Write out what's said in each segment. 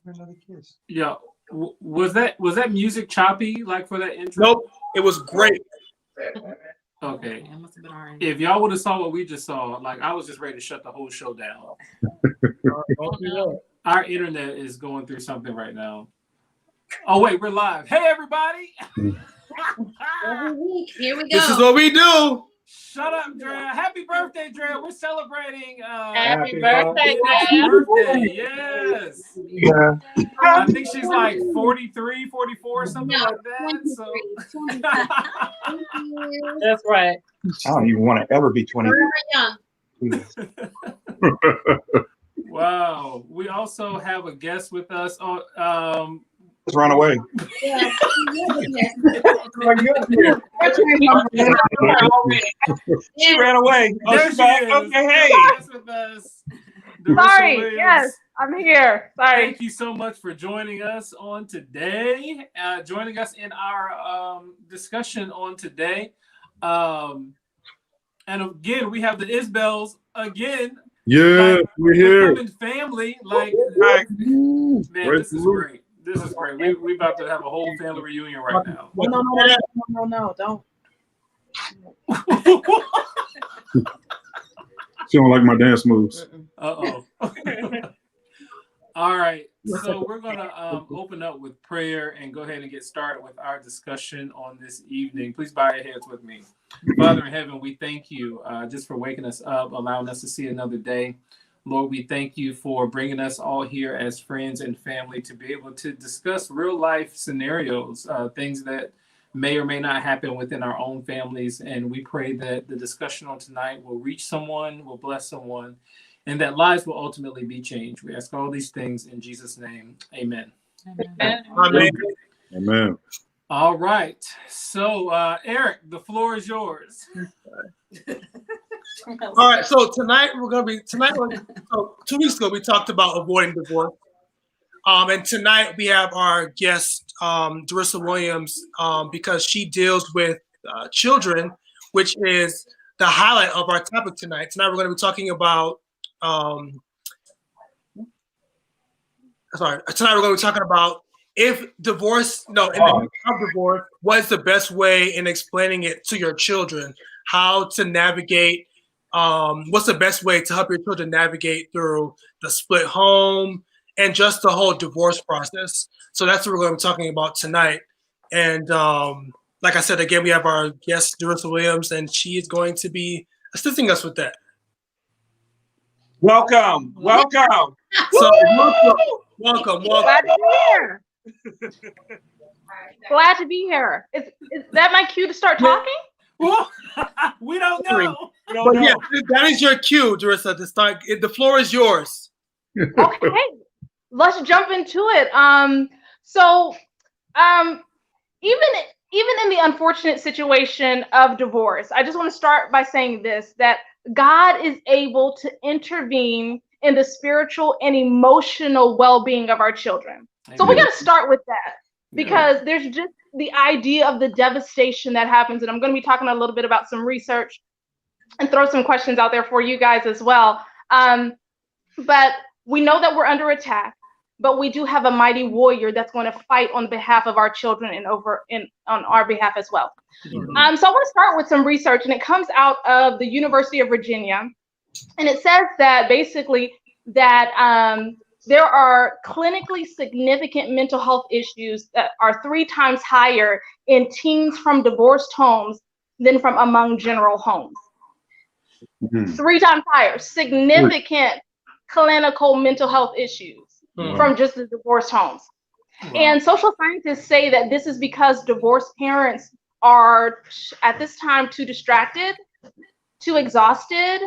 Another kiss. Yeah. Was that music choppy like for that intro? Nope, it was great. Okay. It must have been our If y'all would have saw what we just saw, like I was just ready to shut the whole show down. Don't do that. Our internet is going through something right now. Oh wait, we're live. Hey everybody! Every week. Here we go. This is what we do. Shut up, Drea. Happy birthday, Drea. We're celebrating Happy birthday, Drea's Drea. birthday. Yes. Yeah. I think she's like 43, 44, something like that. So. That's right. I don't even want to ever be 20. Young. Wow. We also have a guest with us. Just run away. Yeah. She ran away. Oh, There she's she back. is. Okay, hey. Guest with us. Darissa Sorry, Williams. yes, I'm here. Sorry. Thank you so much for joining us on today. Joining us in our discussion on today. And again, we have the Isbels again. Yeah, Like, we're here. becoming family. Like, man, this is great. This is great. We about to have a whole family reunion right now. No, don't. She don't like my dance moves. Uh-oh. All right. So we're going to open up with prayer and go ahead and get started with our discussion on this evening. Please bow your heads with me. Father in heaven, we thank you just for waking us up, allowing us to see another day. Lord, we thank you for bringing us all here as friends and family to be able to discuss real life scenarios, things that may or may not happen within our own families. And we pray that the discussion on tonight will reach someone, will bless someone, and that lives will ultimately be changed. We ask all these things in Jesus' name. Amen. Amen. Amen. All right. So, Eric, the floor is yours. All right, so tonight, so 2 weeks ago we talked about avoiding divorce. And tonight we have our guest, Darissa Williams, because she deals with children, which is the highlight of our topic tonight. Tonight we're going to be talking about, if divorce, in the case of divorce, what is the best way in explaining it to your children? How to navigate, what's the best way to help your children navigate through the split home and just the whole divorce process. So that's what we're going to be talking about tonight. And like I said, again, we have our guest, Darissa Williams, and she is going to be assisting us with that. Welcome. Welcome. So welcome. Glad to be here. Glad to be here. Is that my cue to start talking? We don't know. But yeah, that is your cue, Darissa, to start. The floor is yours. Okay, let's jump into it. Even in the unfortunate situation of divorce, I just want to start by saying this, that God is able to intervene in the spiritual and emotional well-being of our children. Amen. So we got to start with that, because there's just the idea of the devastation that happens. And I'm going to be talking a little bit about some research and throw some questions out there for you guys as well. But we know that we're under attack, but we do have a mighty warrior that's going to fight on behalf of our children and on our behalf as well. So I want to start with some research, and it comes out of the University of Virginia. And it says that basically that there are clinically significant mental health issues that are 3 times higher in teens from divorced homes than from among general homes. 3 times higher, significant clinical mental health issues from just the divorced homes. And social scientists say that this is because divorced parents are at this time too distracted, too exhausted,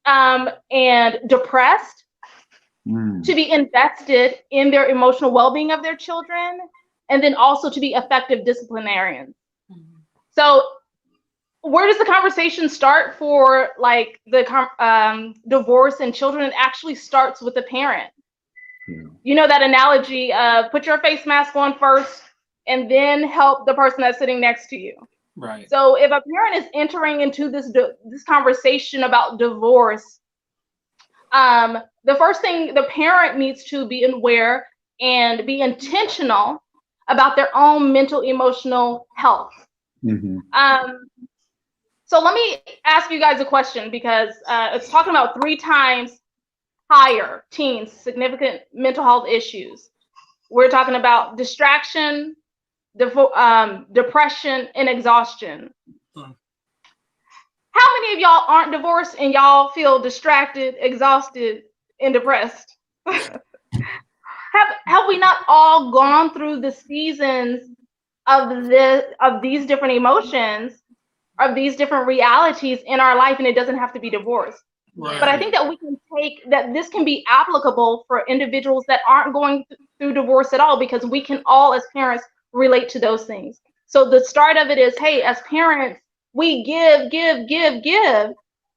and depressed to be invested in their emotional well-being of their children, and then also to be effective disciplinarians. So where does the conversation start for like the divorce and children? It actually starts with the parent. You know that analogy of put your face mask on first and then help the person that's sitting next to you. Right. So if a parent is entering into this conversation about divorce, the first thing the parent needs to be aware and be intentional about their own mental, emotional health. Mm-hmm. So let me ask you guys a question, because it's talking about 3 times higher teens, significant mental health issues. We're talking about distraction, depression, and exhaustion. How many of y'all aren't divorced and y'all feel distracted, exhausted, and depressed? Have we not all gone through the seasons of these different emotions, of these different realities in our life, and it doesn't have to be divorce? Right. But I think that we can take that this can be applicable for individuals that aren't going through divorce at all, because we can all as parents relate to those things. So the start of it is, hey, as parents, we give.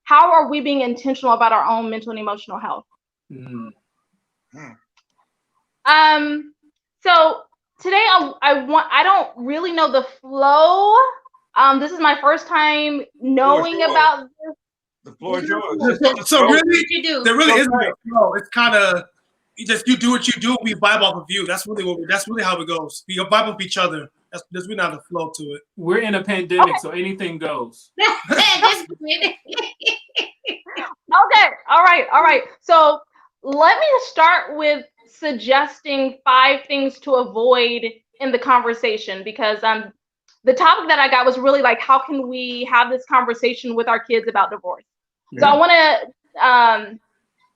How are we being intentional about our own mental and emotional health? Mm. So today I don't really know the flow. This is my first time knowing about this. The floor is yours. So really, What you do? there really isn't a flow. It's kind of you do what you do. We vibe off of you. That's really how it goes. We vibe off each other. There's really not a flow to it. We're in a pandemic, so anything goes. Okay. All right. So let me start with suggesting 5 things to avoid in the conversation, because the topic that I got was really like, how can we have this conversation with our kids about divorce? Yeah. So I want to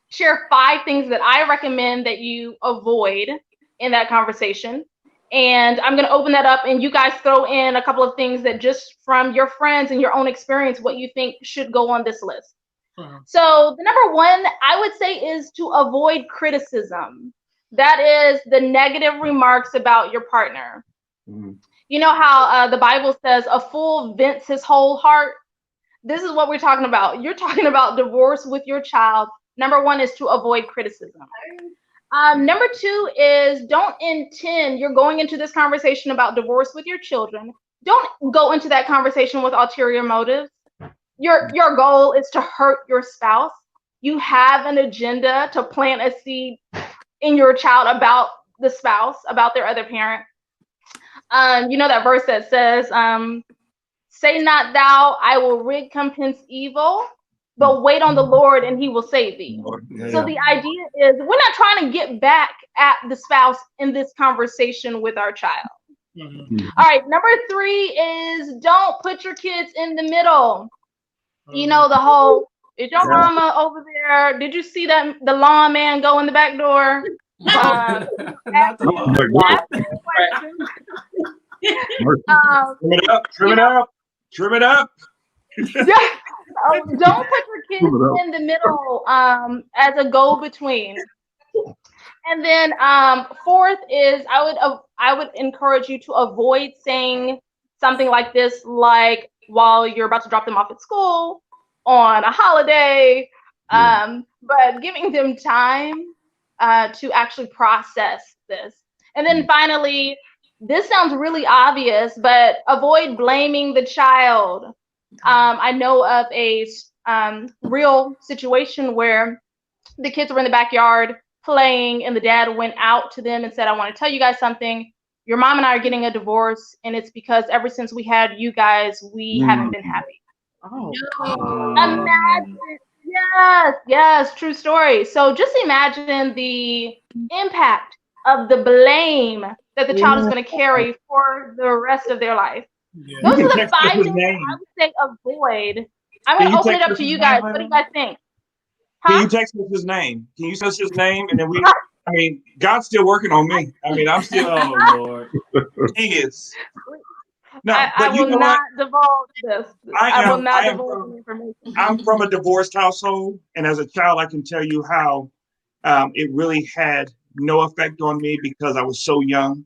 share 5 things that I recommend that you avoid in that conversation. And I'm going to open that up, and you guys throw in a couple of things that just from your friends and your own experience, what you think should go on this list. So the number 1 I would say is to avoid criticism. That is the negative remarks about your partner. You know how the Bible says a fool vents his whole heart? This is what we're talking about. You're talking about divorce with your child. Number 1 is to avoid criticism. Number 2 is you're going into this conversation about divorce with your children. Don't go into that conversation with ulterior motives. Your goal is to hurt your spouse. You have an agenda to plant a seed in your child about the spouse, about their other parent. You know that verse that says, say not thou, I will recompense evil, but wait on the Lord and he will save thee. So the idea is we're not trying to get back at the spouse in this conversation with our child. All right, number 3 is don't put your kids in the middle. You know, the whole, is your mama over there? Did you see that the lawn man go in the back door? Not the law. Trim it up. Don't put your kids in the middle as a go-between. And then 4th is I would encourage you to avoid saying something like this, like while you're about to drop them off at school, on a holiday, but giving them time to actually process this. And then finally, this sounds really obvious, but avoid blaming the child. I know of a real situation where the kids were in the backyard playing, and the dad went out to them and said, I want to tell you guys something. Your mom and I are getting a divorce, and it's because ever since we had you guys, we haven't been happy. Imagine, yes, true story. So just imagine the impact of the blame that the child is going to carry for the rest of their life. Those are the 5 things I would say avoid. I'm going to open it up to you guys. What do you guys think? Can you text us his name? Can you text his name? And then God's still working on me. I'm still, oh Lord. He is. No, I will not divulge this. I will not divulge the information. I'm from a divorced household, and as a child, I can tell you how it really had no effect on me because I was so young.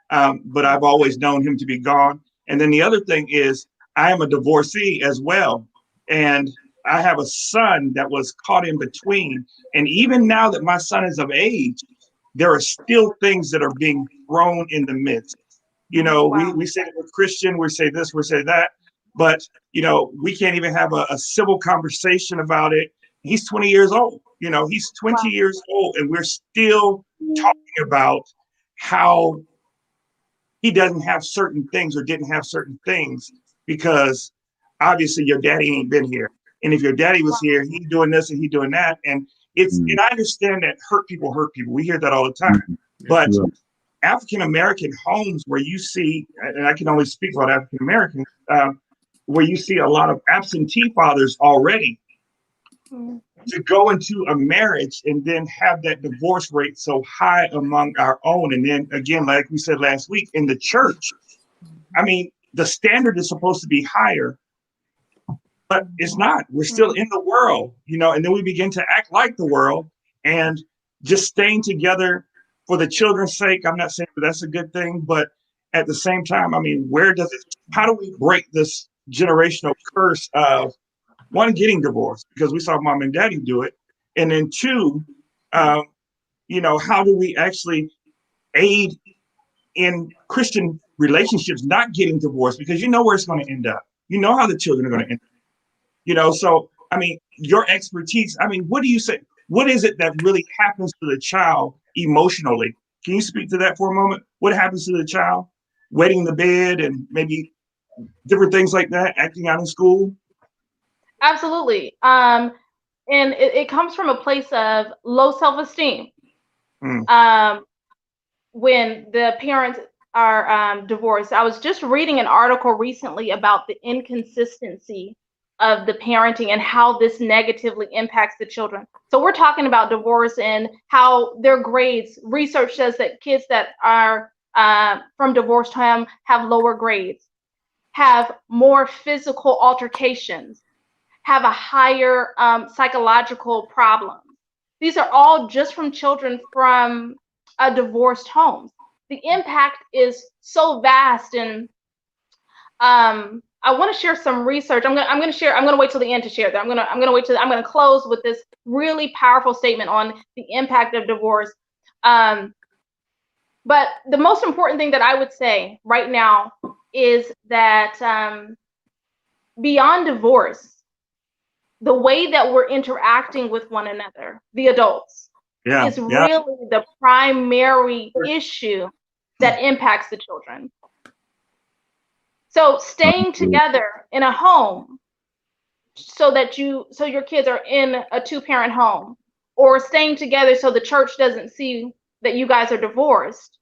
But I've always known him to be gone. And then the other thing is, I am a divorcee as well, and I have a son that was caught in between. And even now that my son is of age, there are still things that are being thrown in the midst. You know, we say that we're Christian, we say this, we say that, but, you know, we can't even have a civil conversation about it. He's 20 years old, he's 20 years old, and we're still talking about how he doesn't have certain things or didn't have certain things because obviously your daddy ain't been here. And if your daddy was here, he's doing this and he's doing that. And and I understand that hurt people hurt people. We hear that all the time. But African American homes where you see, and I can only speak about African Americans, where you see a lot of absentee fathers already, to go into a marriage and then have that divorce rate so high among our own. And then again, like we said last week, in the church, I mean, the standard is supposed to be higher, but it's not. We're still in the world, you know, and then we begin to act like the world and just staying together for the children's sake. I'm not saying that that's a good thing, but at the same time, I mean, how do we break this generational curse of one, getting divorced, because we saw mom and daddy do it, and then two, you know, how do we actually aid in Christian relationships not getting divorced, because you know where it's going to end up. You know how the children are going to end up. You know, so I mean, your expertise. I mean, what do you say? What is it that really happens to the child emotionally? Can you speak to that for a moment? What happens to the child wetting in the bed and maybe different things like that, acting out in school? Absolutely. And it comes from a place of low self-esteem. When the parents are divorced. I was just reading an article recently about the inconsistency of the parenting and how this negatively impacts the children. So we're talking about divorce and how their grades. Research says that kids that are from divorced home have lower grades, have more physical altercations, have a higher psychological problem. These are all just from children from a divorced home. The impact is so vast, and I want to share some research. I'm going to wait till the end to share that. I'm going to close with this really powerful statement on the impact of divorce. But the most important thing that I would say right now is that beyond divorce, the way that we're interacting with one another, the adults, is really the primary issue that impacts the children. So staying together in a home so your kids are in a 2-parent home, or staying together so the church doesn't see that you guys are divorced,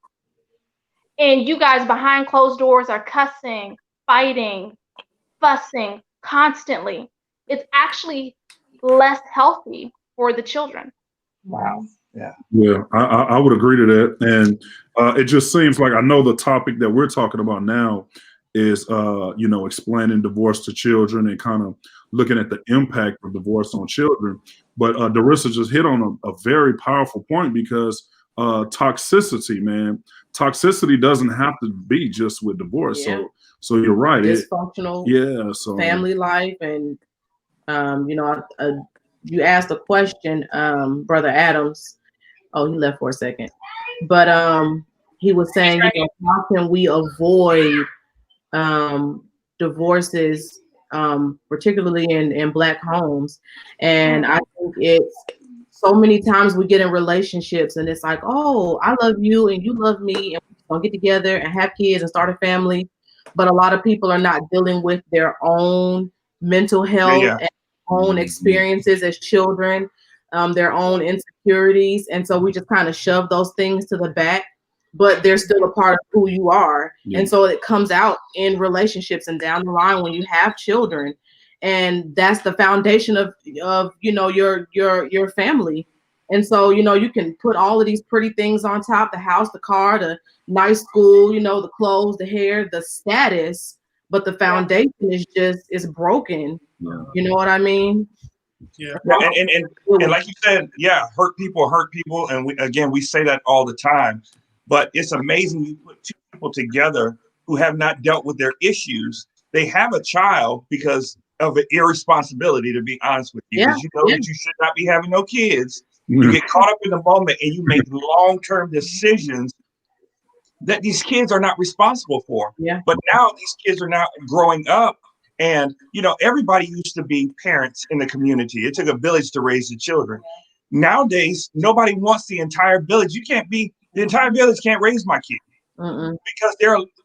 and you guys behind closed doors are cussing, fighting, fussing constantly, it's actually less healthy for the children. Wow. Yeah. Yeah, I would agree to that. And it just seems like, I know the topic that we're talking about now is, you know, explaining divorce to children and kind of looking at the impact of divorce on children. But Darissa just hit on a very powerful point, because toxicity, man, toxicity doesn't have to be just with divorce. Yeah. So you're right. Dysfunctional So family life. And, you know, you asked a question, Brother Adams. Oh, he left for a second. But he was saying, you know, how can we avoid divorces, particularly in Black homes? And I think it's so many times we get in relationships and it's like, oh, I love you and you love me, and we're gonna get together and have kids and start a family. But a lot of people are not dealing with their own mental health and own experiences as children, their own insecurities. And so we just kind of shove those things to the back, but they're still a part of who you are. And so it comes out in relationships and down the line when you have children. And that's the foundation of you know, your family. And so, you know, you can put all of these pretty things on top: the house, the car, the nice school, you know, the clothes, the hair, the status, but the foundation is broken. Yeah. You know what I mean? Yeah. And like you said, hurt people. And we say that all the time, but it's amazing. You put two people together who have not dealt with their issues. They have a child because of an irresponsibility, to be honest with you, because you know that you should not be having no kids. You get caught up in the moment and you make long-term decisions that these kids are not responsible for. Yeah. But now these kids are now growing up, and you know, everybody used to be parents in the community. It took a village to raise the children. Nowadays, nobody wants the entire village. You can't be The entire village can't raise my kid Mm-mm. because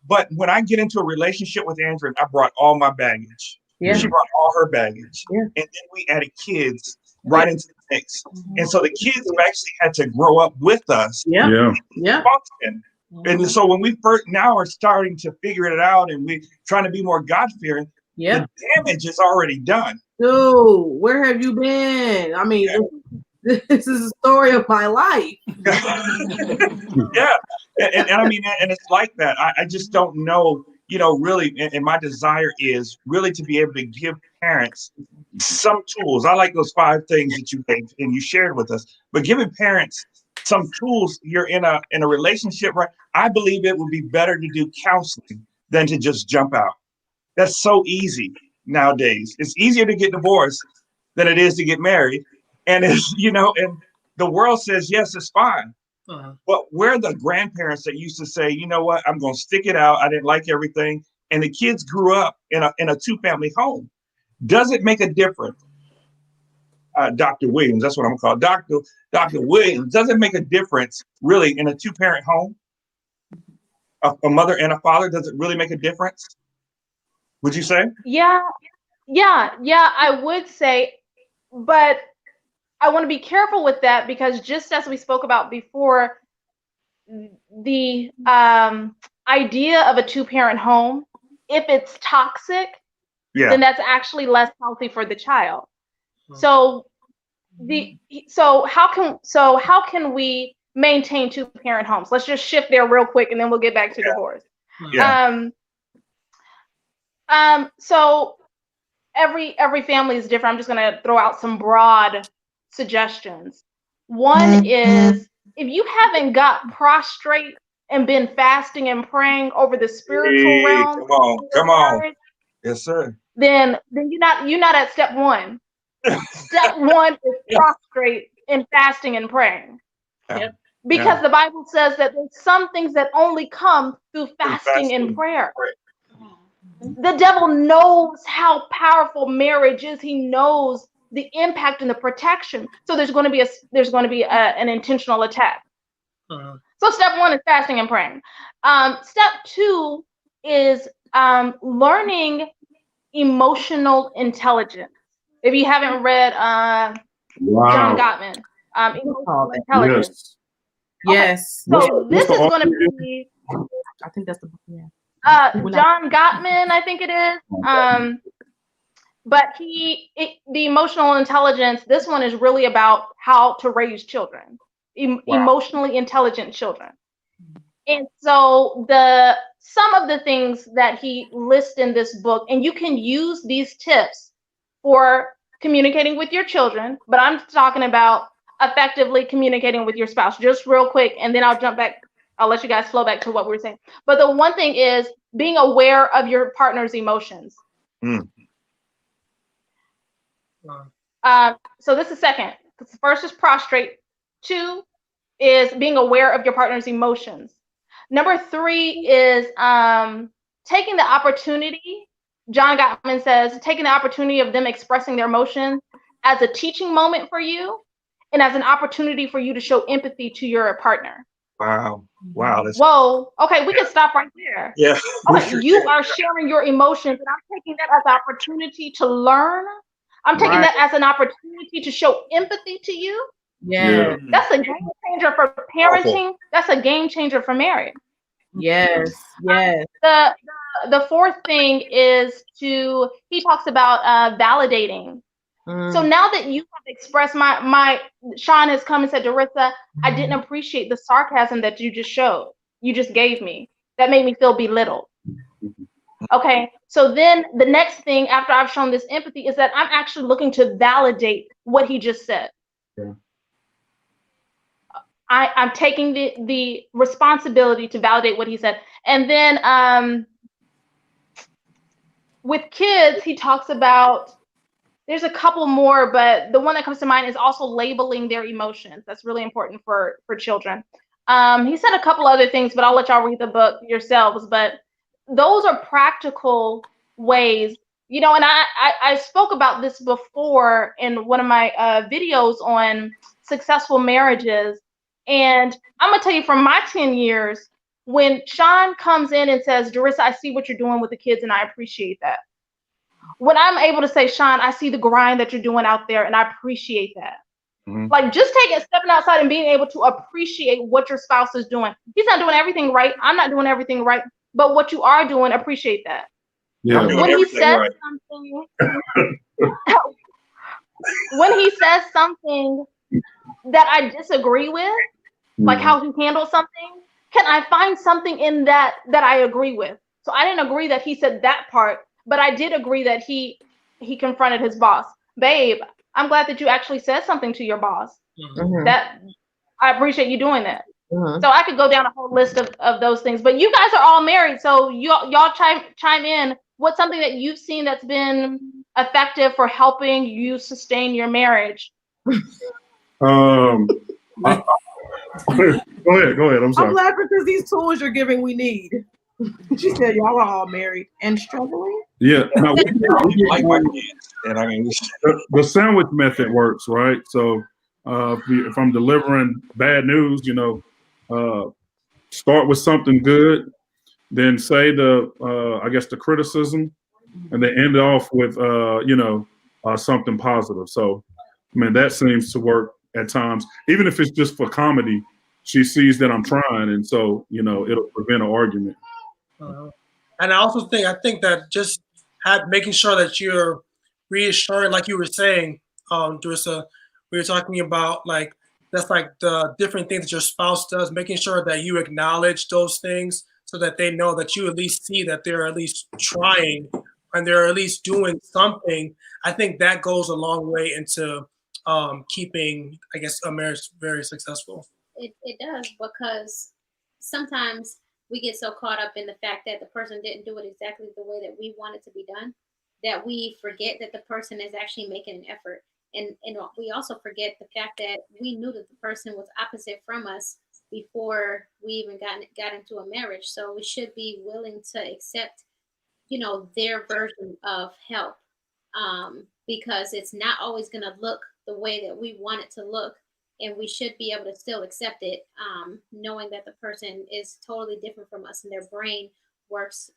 but when I get into a relationship with Andrea, I brought all my baggage. Yeah. She brought all her baggage. Yeah. And then we added kids right into the mix. And so the kids have actually had to grow up with us. Yeah. Yeah. Yeah. Function. And so when we first now are starting to figure it out and we're trying to be more God-fearing, Yeah. the damage is already done. Dude, where have you been? I mean, this is a story of my life. Yeah. And I mean, and it's like that. I just don't know, really. And my desire is really to be able to give parents some tools. I like those 5 things that you gave and you shared with us, but giving parents some tools. You're in a relationship, right? I believe it would be better to do counseling than to just jump out. That's so easy nowadays. It's easier to get divorced than it is to get married. And it's, and the world says, yes, it's fine. But we're the grandparents that used to say, you know what, I'm going to stick it out. I didn't like everything. And the kids grew up in a 2-family home. Does it make a difference? Dr. Williams, that's what I'm going to call Dr. Williams. Does it make a difference really in a 2-parent home? A mother and a father, does it really make a difference? Would you say? Yeah, I would say, but I want to be careful with that because just as we spoke about before, the idea of a 2-parent home, if it's toxic, then that's actually less healthy for the child. So how can we maintain 2-parent homes? Let's just shift there real quick and then we'll get back to divorce. Yeah. So every family is different. I'm just gonna throw out some broad suggestions. One is if you haven't got prostrate and been fasting and praying over the spiritual realm. Come on. Yes, sir. Then you're not at step 1. Step 1 is prostrate and fasting and praying. Yep. Because the Bible says that there's some things that only come through fasting and prayer. The devil knows how powerful marriage is. He knows the impact and the protection. So there's going to be an intentional attack. So step 1 is fasting and praying. Step 2 is learning emotional intelligence. If you haven't read John Gottman, emotional intelligence. Yes. So this is going to be. I think that's the book. Yeah. John Gottman, I think it is. But the emotional intelligence, this one is really about how to raise children, emotionally intelligent children. And so some of the things that he lists in this book, and you can use these tips for communicating with your children, but I'm talking about effectively communicating with your spouse, just real quick, and then I'll let you guys flow back to what we were saying. But the one thing is being aware of your partner's emotions. So this is second. The first is prostrate. 2 is being aware of your partner's emotions. Number 3 is taking the opportunity. John Gottman says, taking the opportunity of them expressing their emotions as a teaching moment for you and as an opportunity for you to show empathy to your partner. Wow. Whoa. Okay, we can stop right there. Yeah. Okay, you are sharing your emotions, and I'm taking that as an opportunity to learn. I'm taking that as an opportunity to show empathy to you. Yeah. That's a game changer for parenting. That's a game changer for marriage. Yes. The 4th thing is he talks about validating. So now that you have expressed Sean has come and said, Dorissa, I didn't appreciate the sarcasm that you just gave me. That made me feel belittled. Okay, so then the next thing after I've shown this empathy is that I'm actually looking to validate what he just said. Yeah. I'm taking the responsibility to validate what he said. And then with kids, he talks about, there's a couple more, but the one that comes to mind is also labeling their emotions. That's really important for children. He said a couple other things, but I'll let y'all read the book yourselves. But those are practical ways, and I spoke about this before in one of my videos on successful marriages. And I'm gonna tell you from my 10 years, when Sean comes in and says, Darissa, I see what you're doing with the kids and I appreciate that. When I'm able to say, Sean, I see the grind that you're doing out there and I appreciate that. Mhm. Like just stepping outside and being able to appreciate what your spouse is doing. He's not doing everything right. I'm not doing everything right. But what you are doing, appreciate that. Yeah. I'm doing When he everything says right. something, when he says something that I disagree with, like how he handled something, can I find something in that I agree with? So I didn't agree that he said that part, but I did agree that he confronted his boss. Babe, I'm glad that you actually said something to your boss. Mhm. That I appreciate you doing that. Mhm. So I could go down a whole list of those things. But you guys are all married, so y'all chime in. What's something that you've seen that's been effective for helping you sustain your marriage? Go ahead. I'm I'm sorry. laughing because these tools you're giving we need. She said y'all are all married and struggling. Yeah. Now, Like my kids. And I mean, the sandwich method works, right? So if I'm delivering bad news, start with something good, then say I guess the criticism, and then end it off with something positive. So I mean that seems to work at times, even if it's just for comedy. She sees that I'm trying, and so it'll prevent an argument. And I think that just making sure that you're reassuring, like you were saying, Darissa, we were talking about like that's like the different things that your spouse does, making sure that you acknowledge those things so that they know that you at least see that they're at least trying and they're at least doing something. I think that goes a long way into keeping, I guess, a marriage very successful. It does, because sometimes we get so caught up in the fact that the person didn't do it exactly the way that we want it to be done that we forget that the person is actually making an effort. And we also forget the fact that we knew that the person was opposite from us before we even got into a marriage. So we should be willing to accept, their version of help, because it's not always going to look the way that we want it to look. And we should be able to still accept it, knowing that the person is totally different from us and their brain works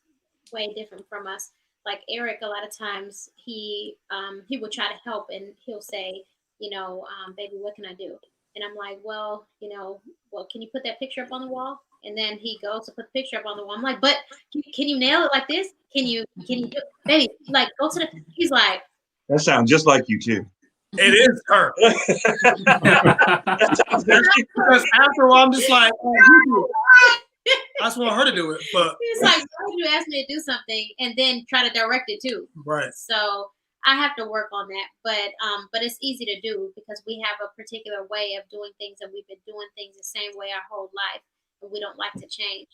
way different from us. Like Eric, a lot of times he will try to help and he'll say, baby, what can I do? And I'm like, well, can you put that picture up on the wall? And then he goes to put the picture up on the wall. I'm like, but can you nail it like this? Can you do, baby, like go to he's like, that sounds just like you too. It is her. Because after a while, I'm just like, I just want her to do it. But he's like, why would you ask me to do something and then try to direct it too? Right. So I have to work on that. But it's easy to do because we have a particular way of doing things, and we've been doing things the same way our whole life, and we don't like to change.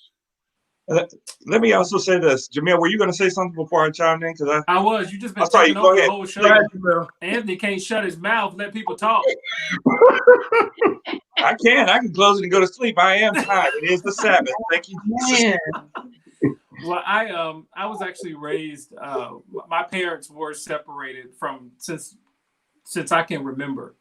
Let me also say this, Jamil. Were you going to say something before I chimed in? Because I was. You just been sorry, taking go over the ahead. whole show. Right. Anthony can't shut his mouth. Let people talk. I can close it and go to sleep. I am tired. It is the Sabbath. Thank you, Jesus. Well, I was actually raised. My parents were separated from since I can remember,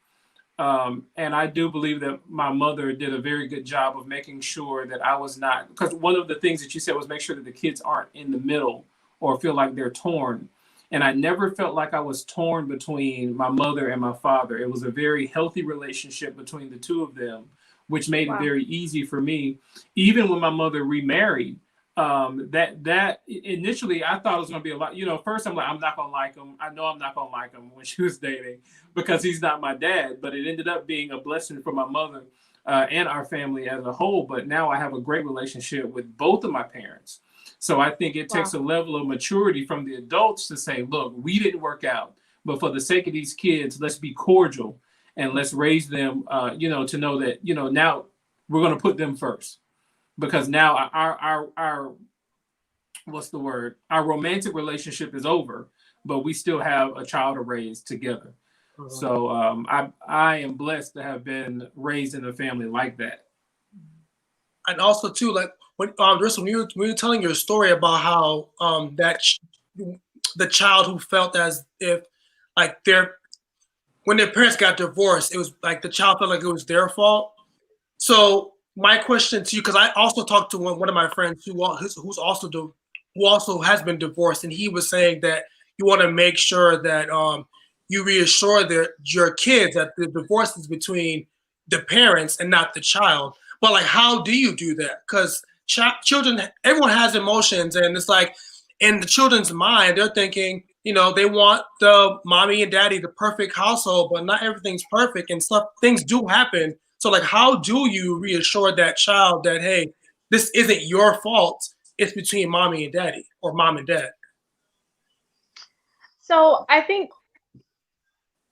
and I do believe that my mother did a very good job of making sure that I was not. Because one of the things that you said was make sure that the kids aren't in the middle or feel like they're torn. And I never felt like I was torn between my mother and my father. It was a very healthy relationship between the two of them, which made it very easy for me. Even when my mother remarried, that initially I thought it was going to be a lot. First I'm like, I'm not going to like him. I know I'm not going to like him when she was dating because he's not my dad. But it ended up being a blessing for my mother and our family as a whole. But now I have a great relationship with both of my parents. So I think it takes a level of maturity from the adults to say, look, we didn't work out, but for the sake of these kids, let's be cordial and let's raise them, to know that, now we're going to put them first, because now our what's the word? Our romantic relationship is over, but we still have a child to raise together. Mm-hmm. So I am blessed to have been raised in a family like that. And also too, like when you were telling your story about how the child who felt as if when their parents got divorced, it was like the child felt like it was their fault. So my question to you, because I also talked to one of my friends who also has been divorced, and he was saying that you want to make sure that you reassure your kids that the divorce is between the parents and not the child. But like, how do you do that? Because children, everyone has emotions, and it's like in the children's mind, they're thinking, they want the mommy and daddy, the perfect household, but not everything's perfect, and things do happen. So like, how do you reassure that child that, hey, this isn't your fault, it's between mommy and daddy or mom and dad? So I think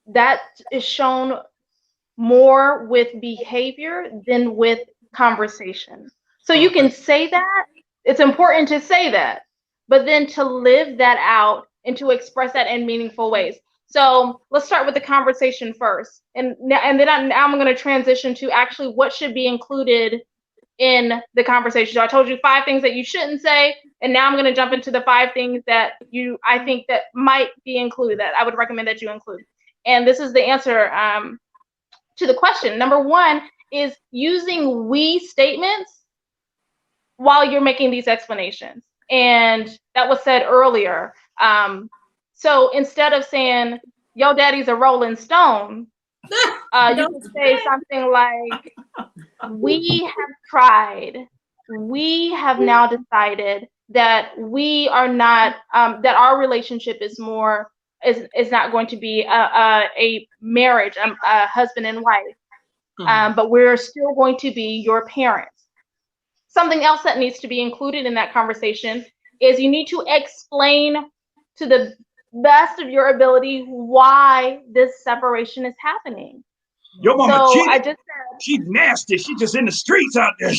that is shown more with behavior than with conversation. So you can say that, it's important to say that, but then to live that out and to express that in meaningful ways. So let's start with the conversation first. And then I'm going to transition to actually what should be included in the conversation. So I told you 5 things that you shouldn't say, and now I'm going to jump into the 5 things that I think that might be included, that I would recommend that you include. And this is the answer to the question. Number 1 is using we statements while you're making these explanations. And that was said earlier. So instead of saying, yo, daddy's a Rolling Stone, you can say something like, we have tried. We have now decided that we are not, that our relationship is not going to be a marriage, a husband and wife, but we're still going to be your parents. Something else that needs to be included in that conversation is you need to explain to the best of your ability why this separation is happening. Your mama So cheated. I just said, She's nasty. She's just in the streets out there.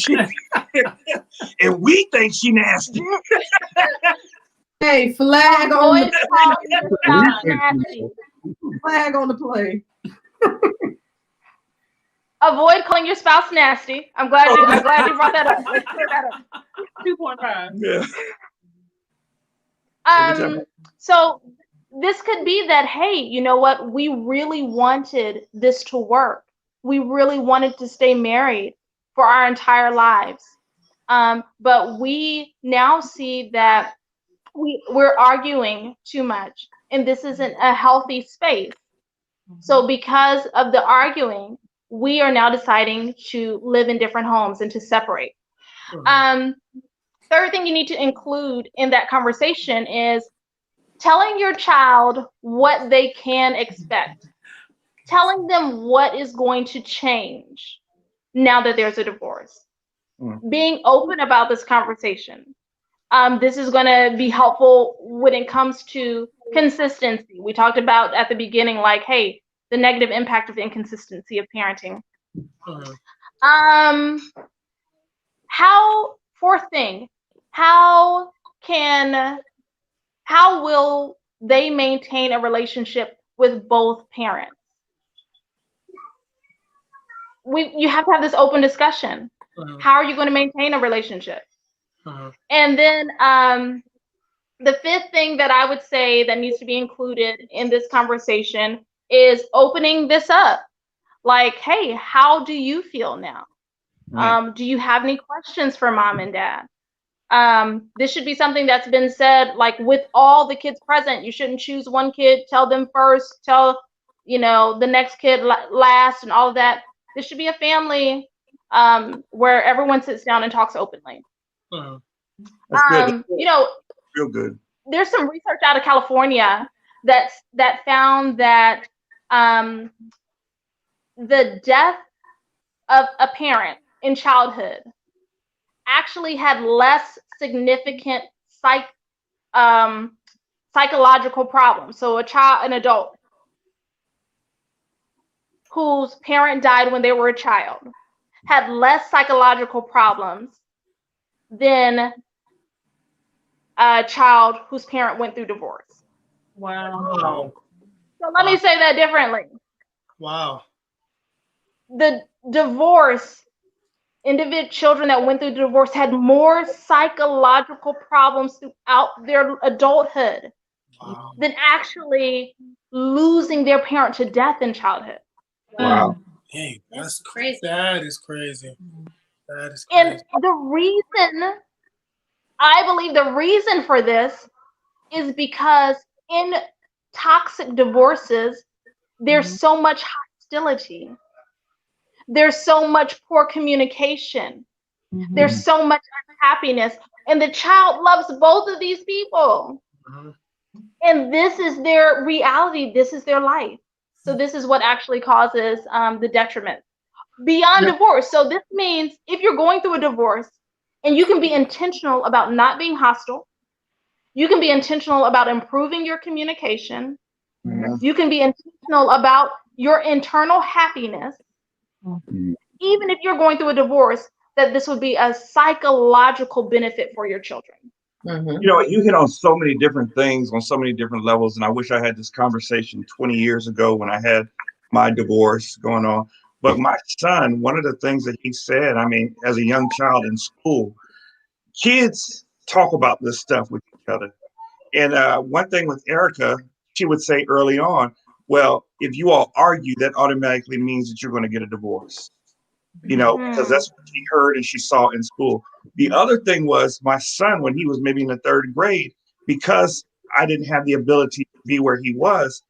And we think she nasty. Hey, flag on avoid calling your spouse nasty. flag on the play. Avoid calling your spouse nasty. I'm glad you brought that up. Let's clear that up. 2.5. Yeah. So this could be that, hey, you know what? We really wanted this to work. We really wanted to stay married for our entire lives. But we now see that we're arguing too much, and this isn't a healthy space. So because of the arguing, we are now deciding to live in different homes and to separate. Third thing you need to include in that conversation is telling your child what they can expect, telling them what is going to change now that there's a divorce, being open about this conversation. This is going to be helpful when it comes to consistency. We talked about at the beginning, like, hey, the negative impact of inconsistency of parenting. Fourth thing, how will they maintain a relationship with both parents? You have to have this open discussion. How are you going to maintain a relationship? And then the 5th thing that I would say that needs to be included in this conversation is opening this up. Like, hey, how do you feel now? Do you have any questions for mom and dad? This should be something that's been said, like, with all the kids present. You shouldn't choose one kid, tell them first, tell the next kid last, and all of that. This should be a family where everyone sits down and talks openly. That's good. Real good. There's some research out of California that found that the death of a parent in childhood actually had less significant psychological problems. So an adult whose parent died when they were a child had less psychological problems than a child whose parent went through divorce. Wow. So let me say that differently. Wow. The children that went through divorce had more psychological problems throughout their adulthood than actually losing their parent to death in childhood. Wow. Hey, That's crazy. That is crazy. That is And crazy. the reason, I believe the reason for this is because in toxic divorces, there's so much hostility. There's so much poor communication. There's so much unhappiness. And the child loves both of these people. Mhm. And this is their reality. This is their life. So this is what actually causes the detriment beyond divorce. So this means if you're going through a divorce and you can be intentional about not being hostile, you can be intentional about improving your communication. You can be intentional about your internal happiness. Even if you're going through a divorce, that this would be a psychological benefit for your children. Mhm. You know, you hit on so many different things on so many different levels. And I wish I had this conversation 20 years ago when I had my divorce going on. But my son, one of the things that he said, I mean, as a young child in school, kids talk about this stuff with each other. And one thing with Erica, she would say early on, well, if you all argue, that automatically means that you're going to get a divorce, you know, because that's what she heard and she saw in school. The other thing was my son, when he was maybe in the third grade, because I didn't have the ability to be where he was,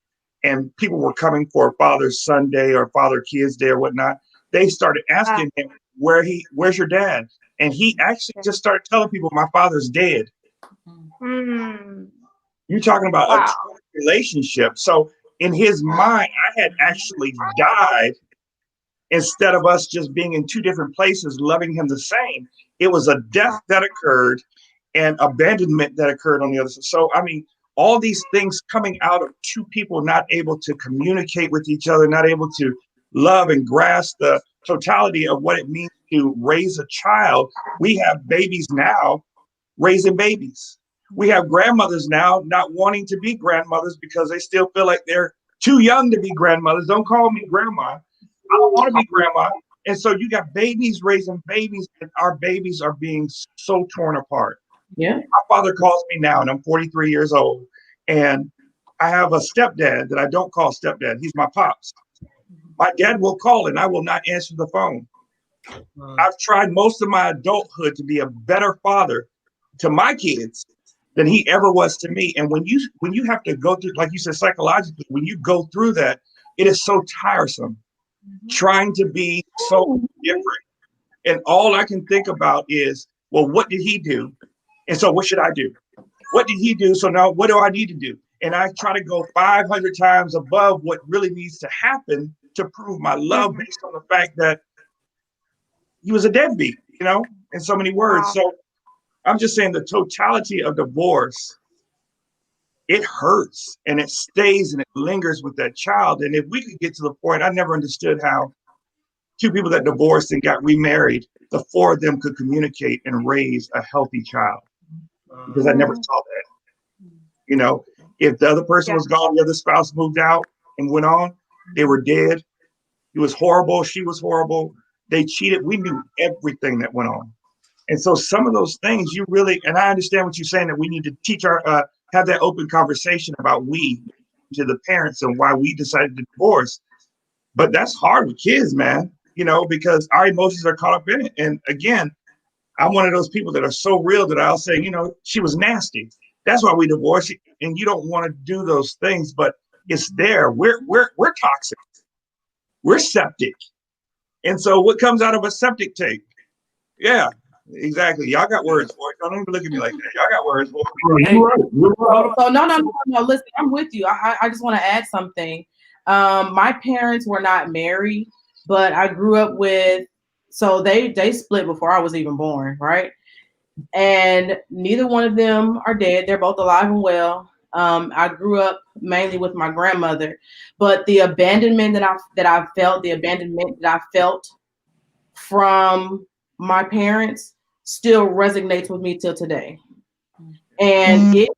and people were coming for Father's Sunday or Father Kids Day or whatnot, they started asking him, where's your dad? And he actually just started telling people, my father's dead. You're talking about a true relationship. So in his mind, I had actually died instead of us just being in two different places, loving him the same. It was a death that occurred and abandonment that occurred on the other side. So, I mean, all these things coming out of two people not able to communicate with each other, not able to love and grasp the totality of what it means to raise a child. We have babies now raising babies. We have grandmothers now not wanting to be grandmothers because they still feel like they're too young to be grandmothers. Don't call me grandma. I don't want to be grandma. And so you got babies raising babies, and our babies are being so torn apart. Yeah. My father calls me now, and I'm 43 years old, and I have a stepdad that I don't call stepdad. He's my pops. My dad will call, and I will not answer the phone. I've tried most of my adulthood to be a better father to my kids than he ever was to me. And when you have to go through, like you said, psychologically, when you go through that, it is so tiresome trying to be so different. And all I can think about is, well, what did he do? And so what should I do? What did he do? So now what do I need to do? And I try to go 500 times above what really needs to happen to prove my love based on the fact that he was a deadbeat, you know, in so many words. So I'm just saying the totality of divorce, it hurts and it stays and it lingers with that child. And if we could get to the point, I never understood how two people that divorced and got remarried, the four of them could communicate and raise a healthy child, because I never saw that. You know, if the other person was gone, the other spouse moved out and went on, they were dead. It was horrible. She was horrible. They cheated. We knew everything that went on. And so some of those things you really, and I understand what you're saying, that we need to teach have that open conversation about we to the parents and why we decided to divorce. But that's hard with kids, man, you know, because our emotions are caught up in it. And again, I'm one of those people that are so real that I'll say, you know, she was nasty. That's why we divorced. And you don't want to do those things, but it's there. We're toxic. We're septic. And so what comes out of a septic tank? Yeah, exactly. Y'all got words for it. Don't even look at me like that. Y'all got words for it. Hey, So no. Listen, I'm with you. I just want to add something. My parents were not married, but I grew up with. So they split before I was even born, right? And neither one of them are dead. They're both alive and well. I grew up mainly with my grandmother, but the abandonment that I felt from my parents still resonates with me till today. And it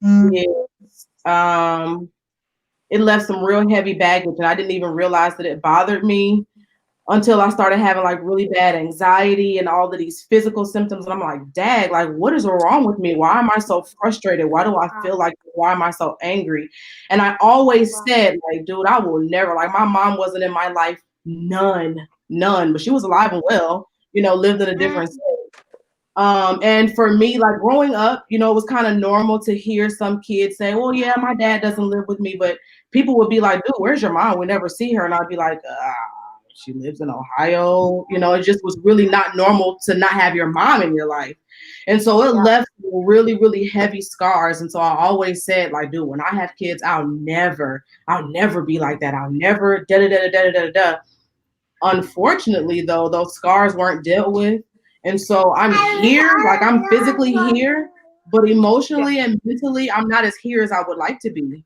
left some real heavy baggage, and I didn't even realize that it bothered me until I started having like really bad anxiety and all of these physical symptoms. And I'm like, Dad, like, what is wrong with me? Why am I so frustrated? Why do I feel like, why am I so angry? And I always said, like, dude, I will never, like, my mom wasn't in my life None. But she was alive and well, lived in a different state. And for me, like growing up, it was kind of normal to hear some kids say, well, yeah, my dad doesn't live with me, but people would be like, dude, where's your mom? We never see her. And I'd be like, she lives in Ohio. It just was really not normal to not have your mom in your life. And so it left really, really heavy scars. And so I always said, like, dude, when I have kids, I'll never be like that. I'll never da-da-da-da-da-da-da. Unfortunately, though, those scars weren't dealt with. And so I'm here, like I'm physically here, but emotionally and mentally, I'm not as here as I would like to be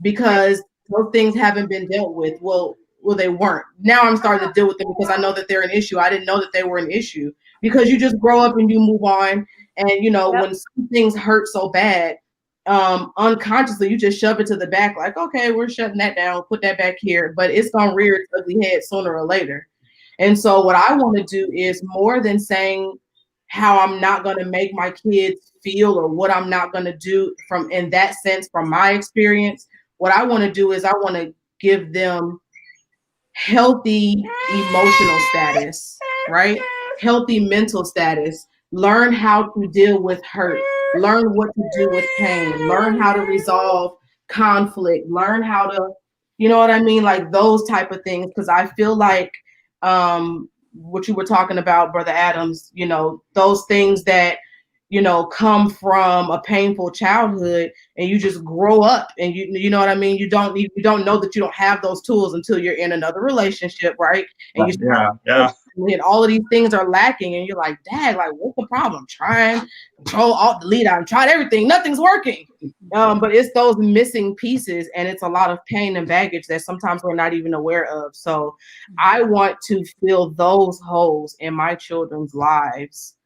because those things haven't been dealt with. Well, they weren't. Now I'm starting to deal with them because I know that they're an issue. I didn't know that they were an issue because you just grow up and you move on. And, when some things hurt so bad, unconsciously, you just shove it to the back like, okay, we're shutting that down, put that back here, but it's going to rear its ugly head sooner or later. And so what I want to do is more than saying how I'm not going to make my kids feel or what I'm not going to do in that sense, from my experience, what I want to do is I want to give them healthy emotional status, right? Healthy mental status, learn how to deal with hurt, learn what to do with pain, learn how to resolve conflict, learn how to, like those type of things. Because I feel like what you were talking about, Brother Adams, those things that, come from a painful childhood and you just grow up and you know what I mean? You don't know that you don't have those tools until you're in another relationship, right? And and all of these things are lacking and you're like, Dad, like what's the problem? Trying, Control, Alt, Delete, I've tried everything, nothing's working. But it's those missing pieces and it's a lot of pain and baggage that sometimes we're not even aware of. So I want to fill those holes in my children's lives.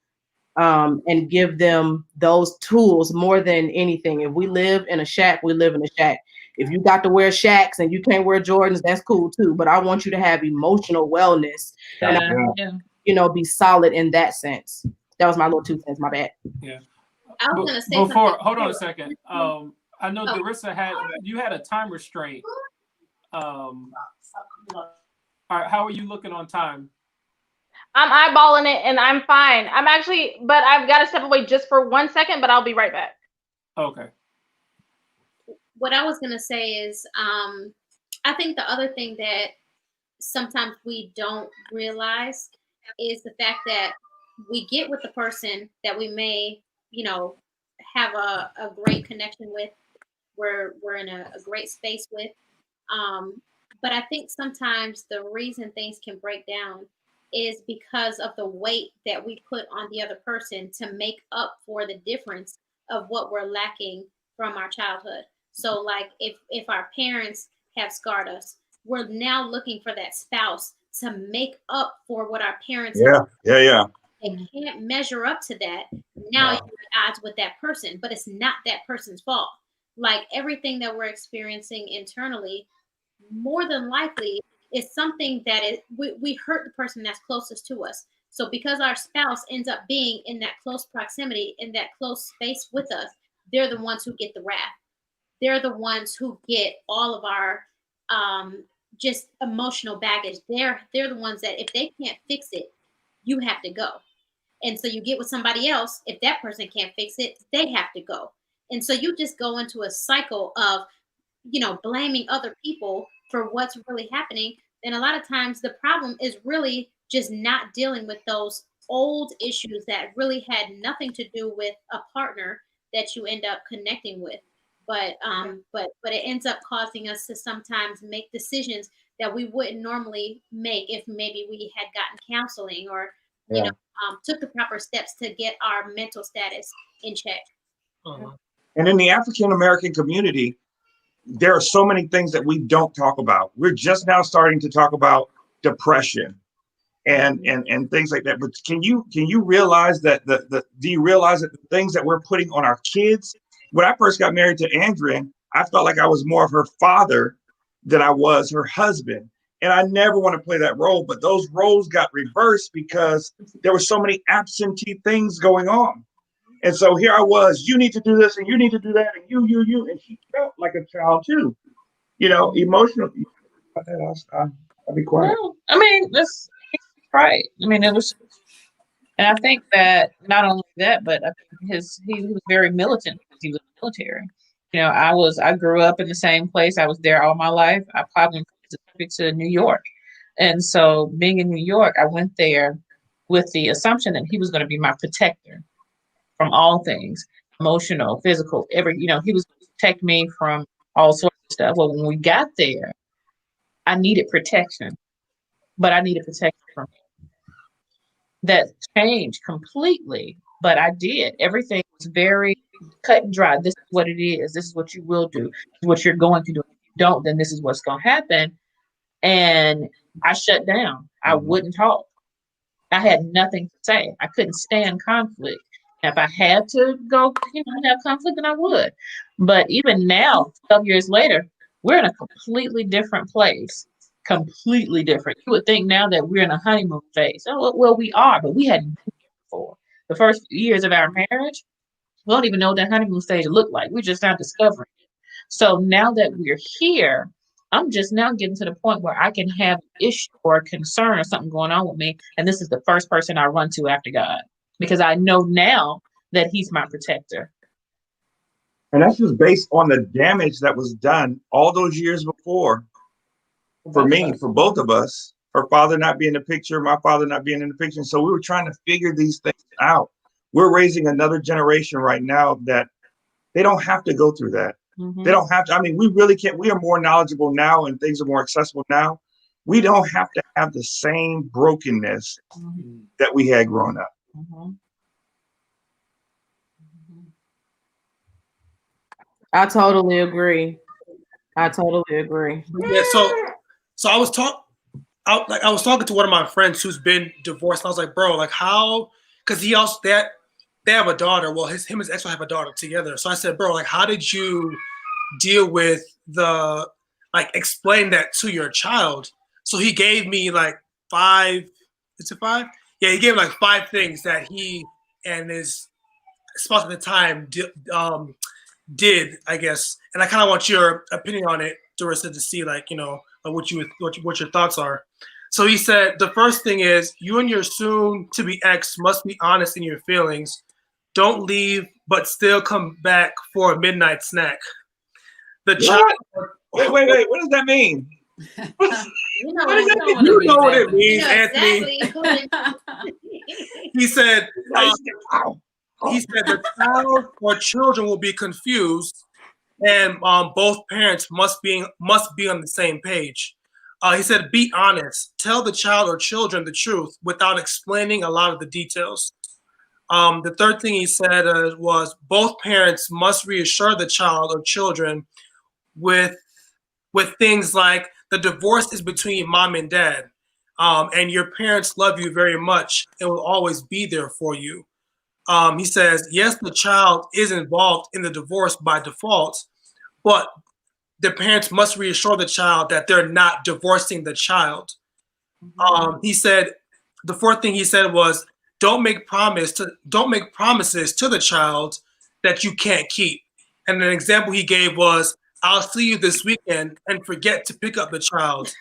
And give them those tools more than anything. If we live in a shack, we live in a shack. If you got to wear Shacks and you can't wear Jordans, that's cool too. But I want you to have emotional wellness and be solid in that sense. That was my little 2 cents. My bad. Yeah. I was gonna say hold on a second. I know Darissa had a time restraint. All right, how are you looking on time? I'm eyeballing it and I'm fine. But I've got to step away just for 1 second, but I'll be right back. Okay. What I was going to say is, I think the other thing that sometimes we don't realize is the fact that we get with the person that we may, have a great connection with, we're in a great space with. But I think sometimes the reason things can break down is because of the weight that we put on the other person to make up for the difference of what we're lacking from our childhood. So like if our parents have scarred us, we're now looking for that spouse to make up for what our parents have. They can't measure up to that. Now you're at odds with that person, but it's not that person's fault. Like everything that we're experiencing internally, more than likely, is something that we hurt the person that's closest to us. So because our spouse ends up being in that close proximity, in that close space with us, they're the ones who get the wrath. They're the ones who get all of our just emotional baggage. They're the ones that if they can't fix it, you have to go. And so you get with somebody else. If that person can't fix it, they have to go. And so you just go into a cycle of, blaming other people for what's really happening. And a lot of times the problem is really just not dealing with those old issues that really had nothing to do with a partner that you end up connecting with. But it ends up causing us to sometimes make decisions that we wouldn't normally make if maybe we had gotten counseling or took the proper steps to get our mental status in check. And in the African American community, there are so many things that we don't talk about. We're just now starting to talk about depression and things like that. But can you realize that do you realize that the things that we're putting on our kids? When I first got married to Andrea, I felt like I was more of her father than I was her husband. And I never want to play that role, but those roles got reversed because there were so many absentee things going on. And so here I was, you need to do this and you need to do that and you, and she felt like a child too, emotionally. I'll be quiet. No, I mean, that's right. I mean, it was, and I think that not only that, but I think he was very militant because he was military. You know, I grew up in the same place. I was there all my life. I probably moved to New York, and so being in New York, I went there with the assumption that he was going to be my protector from all things, emotional, physical, he was going to protect me from all sorts of stuff. Well, when we got there, I needed protection, but I needed protection from him. That changed completely, but I did. Everything was very cut and dry. This is what it is. This is what you will do. This is what you're going to do. If you don't, then this is what's going to happen. And I shut down. I wouldn't talk. I had nothing to say. I couldn't stand conflict. If I had to go, have conflict, then I would. But even now, 12 years later, we're in a completely different place. Completely different. You would think now that we're in a honeymoon phase. Oh, well, we are, but we hadn't been here before. The first years of our marriage, we don't even know what that honeymoon stage looked like. We're just now discovering it. So now that we're here, I'm just now getting to the point where I can have an issue or a concern or something going on with me. And this is the first person I run to after God, because I know now that he's my protector. And that's just based on the damage that was done all those years before. For me, for both of us, her father not being in the picture, my father not being in the picture. So we were trying to figure these things out. We're raising another generation right now that they don't have to go through that. Mm-hmm. They don't have to. I mean, we really can't. We are more knowledgeable now and things are more accessible now. We don't have to have the same brokenness that we had growing up. Mm-hmm. I totally agree. I totally agree. Yeah, so I was talking to one of my friends who's been divorced, and I was like, bro, like how? Because he also they have a daughter. Well, him and his ex-wife have a daughter together. So I said, bro, like how did you deal with explain that to your child? So he gave me like 5. Is it 5? Yeah, he gave like 5 things that he and his spouse at the time did, I guess. And I kind of want your opinion on it, Dorissa, to see what your thoughts are. So he said the first thing is you and your soon-to-be ex must be honest in your feelings. Don't leave, but still come back for a midnight snack. The child. Wait. What does that mean? You know what it means, Anthony. Exactly. He said the child or children will be confused, and both parents must be on the same page. He said, be honest. Tell the child or children the truth without explaining a lot of the details. The third thing he said was both parents must reassure the child or children with things like the divorce is between mom and dad, and your parents love you very much and will always be there for you. He says, yes, the child is involved in the divorce by default, but the parents must reassure the child that they're not divorcing the child. He said, the fourth thing he said was, don't make promises to the child that you can't keep. And an example he gave was, I'll see you this weekend and forget to pick up the child.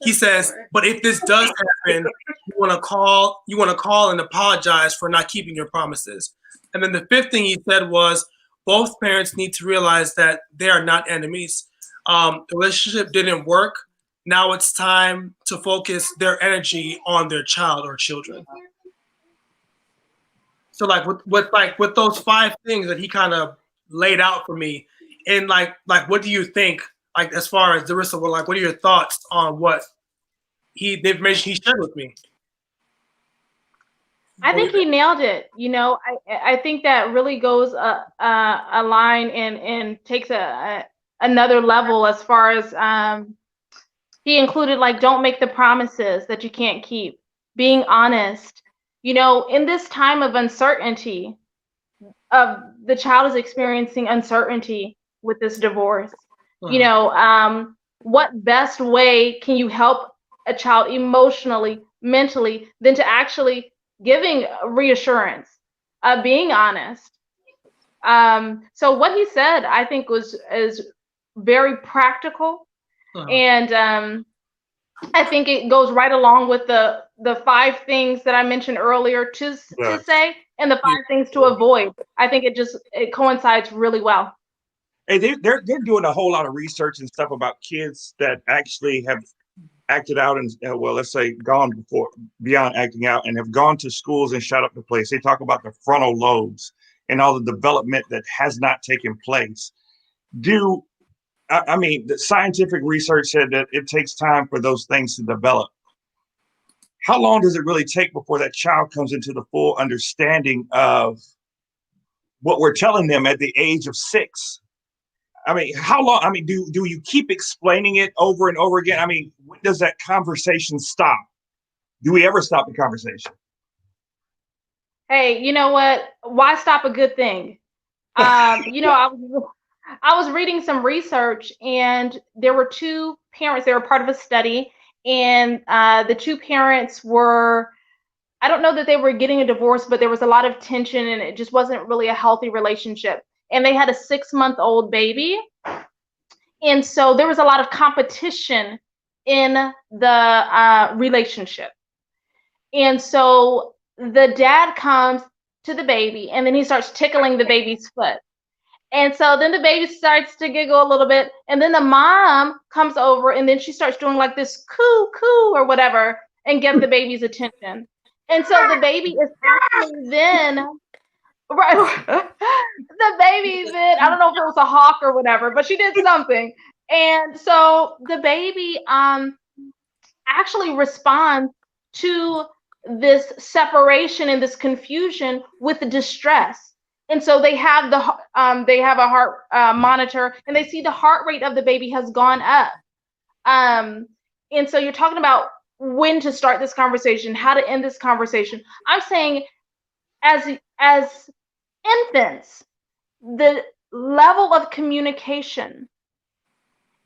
He says, but if this does happen, you want to call and apologize for not keeping your promises. And then the fifth thing he said was, both parents need to realize that they are not enemies. The relationship didn't work. Now it's time to focus their energy on their child or children. So with those 5 things that he kind of laid out for me, and like what do you think? Like as far as Dorissa, what are your thoughts on what the information he shared with me? I think he nailed it. I think that really goes a line and takes another level as far as he included don't make the promises that you can't keep, being honest. In this time of uncertainty, the child is experiencing uncertainty with this divorce. What best way can you help a child emotionally, mentally, than to actually giving reassurance, being honest. So what he said, I think, is very practical, and I think it goes right along with the 5 things that I mentioned earlier to say, and the 5 things to avoid. I think it coincides really well. Hey, they're doing a whole lot of research and stuff about kids that actually have acted out and well, let's say gone beyond acting out and have gone to schools and shut up the place. They talk about the frontal lobes and all the development that has not taken place. I mean, the scientific research said that it takes time for those things to develop. How long does it really take before that child comes into the full understanding of what we're telling them at the age of 6? I mean, how long? I mean, do you keep explaining it over and over again? I mean, when does that conversation stop? Do we ever stop the conversation? Hey, you know what? Why stop a good thing? I was reading some research, and there were 2 parents. They were part of a study, and the 2 parents were, I don't know that they were getting a divorce, but there was a lot of tension, and it just wasn't really a healthy relationship. And they had a 6-month-old baby. And so there was a lot of competition in the relationship. And so the dad comes to the baby, and then he starts tickling the baby's foot. And so then the baby starts to giggle a little bit. And then the mom comes over, and then she starts doing like this coo, coo, or whatever, and get the baby's attention. And so the baby is actually then, right, the baby then, I don't know if it was a hawk or whatever, but she did something. And so the baby actually responds to this separation and this confusion with the distress. And so they have a heart monitor, and they see the heart rate of the baby has gone up. And so you're talking about when to start this conversation, how to end this conversation. I'm saying as infants, the level of communication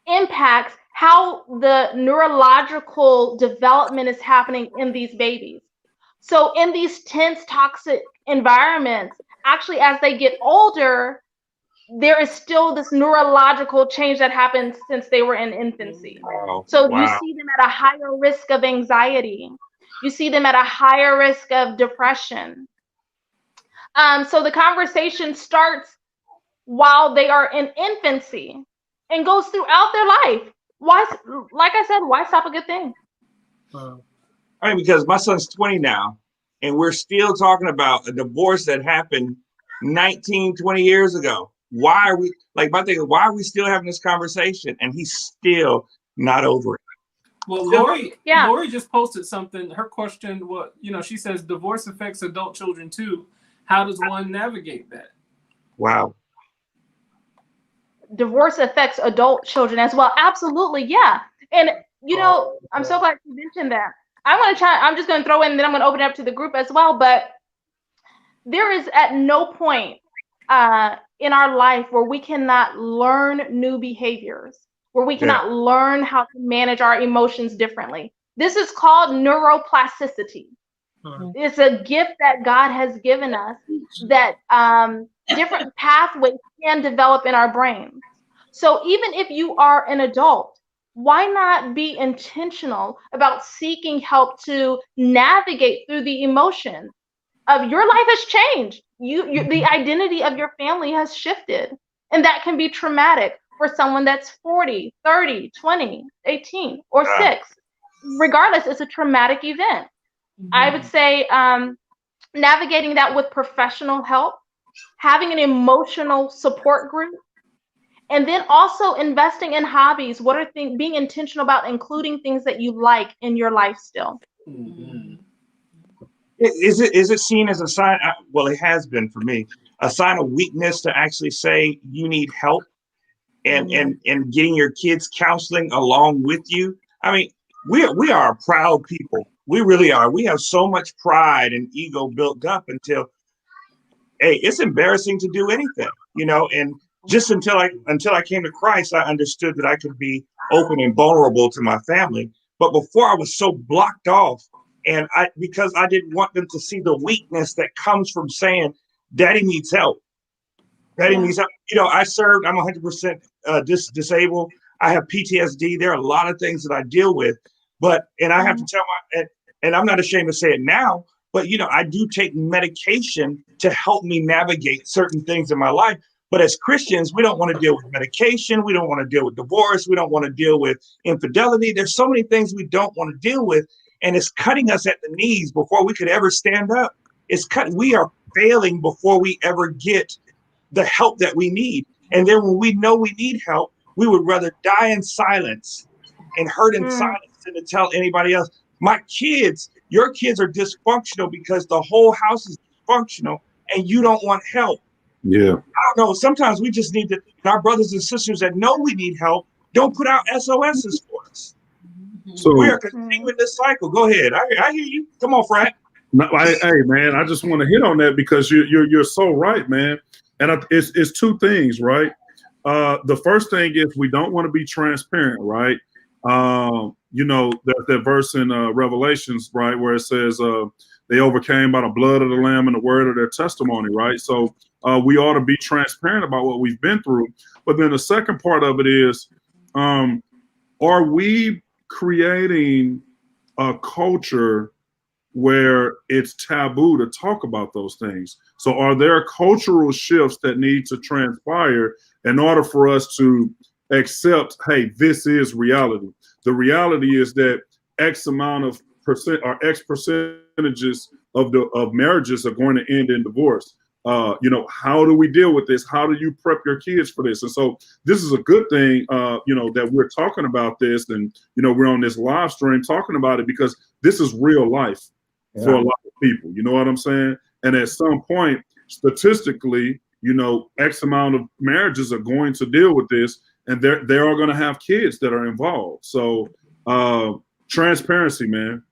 impacts how the neurological development is happening in these babies. So in these tense, toxic environments, actually, as they get older, there is still this neurological change that happens since they were in infancy. Wow. So Wow. you see them at a higher risk of anxiety. You see them at a higher risk of depression. So the conversation starts while they are in infancy and goes throughout their life. Why, like I said, why stop a good thing? I mean, because my son's 20 now, and we're still talking about a divorce that happened 19, 20 years ago. Why are we, like, my thing is, why are we still having this conversation? And he's still not over it. Well, So, Lori just posted something. Her question, she says divorce affects adult children too. How does one navigate that? Wow. Divorce affects adult children as well. Absolutely, yeah. And I'm so glad you mentioned that. I'm just going to throw in, and then I'm going to open it up to the group as well. But there is at no point in our life where we cannot learn new behaviors, where we cannot learn how to manage our emotions differently. This is called neuroplasticity. It's a gift that God has given us that different pathways can develop in our brains. So even if you are an adult, why not be intentional about seeking help to navigate through the emotions of your life has changed. The identity of your family has shifted, and that can be traumatic for someone that's 40, 30, 20, 18, or 6. Regardless, it's a traumatic event. I would say navigating that with professional help, having an emotional support group, and then also investing in hobbies. What are being intentional about including things that you like in your life still? Mm-hmm. Is it seen as a sign? Well, it has been for me, a sign of weakness to actually say you need help and getting your kids counseling along with you. I mean, we are a proud people. We really are. We have so much pride and ego built up until, hey, it's embarrassing to do anything, and just until I came to Christ, I understood that I could be open and vulnerable to my family. But before I was so blocked off, and because I didn't want them to see the weakness that comes from saying, Daddy needs help. Daddy needs help. I served, I'm 100% disabled. I have PTSD. There are a lot of things that I deal with. and I have to tell and I'm not ashamed to say it now, but I do take medication to help me navigate certain things in my life. But as Christians, we don't want to deal with medication. We don't want to deal with divorce. We don't want to deal with infidelity. There's so many things we don't want to deal with. And it's cutting us at the knees before we could ever stand up. We are failing before we ever get the help that we need. And then when we know we need help, we would rather die in silence and hurt in silence than to tell anybody else. Your kids are dysfunctional because the whole house is dysfunctional and you don't want help. Yeah. I don't know. Sometimes we just need to, our brothers and sisters that know we need help, don't put out SOSs for us. So We are continuing this cycle. Go ahead. I hear you. Come on, Frank. no, hey man, I just want to hit on that because you're so right, man. And it's two things, right? The first thing is we don't want to be transparent, right? That verse in Revelations, right, where it says they overcame by the blood of the Lamb and the word of their testimony, right? So we ought to be transparent about what we've been through. But then the second part of it is, are we creating a culture where it's taboo to talk about those things? So are there cultural shifts that need to transpire in order for us to accept, hey, this is reality? The reality is that X amount of percent or X percentages of marriages are going to end in divorce. How do we deal with this? How do you prep your kids for this? And so this is a good thing, that we're talking about this and, we're on this live stream talking about it because this is real life for a lot of people. You know what I'm saying? And at some point, statistically, X amount of marriages are going to deal with this and they are going to have kids that are involved. So transparency, man.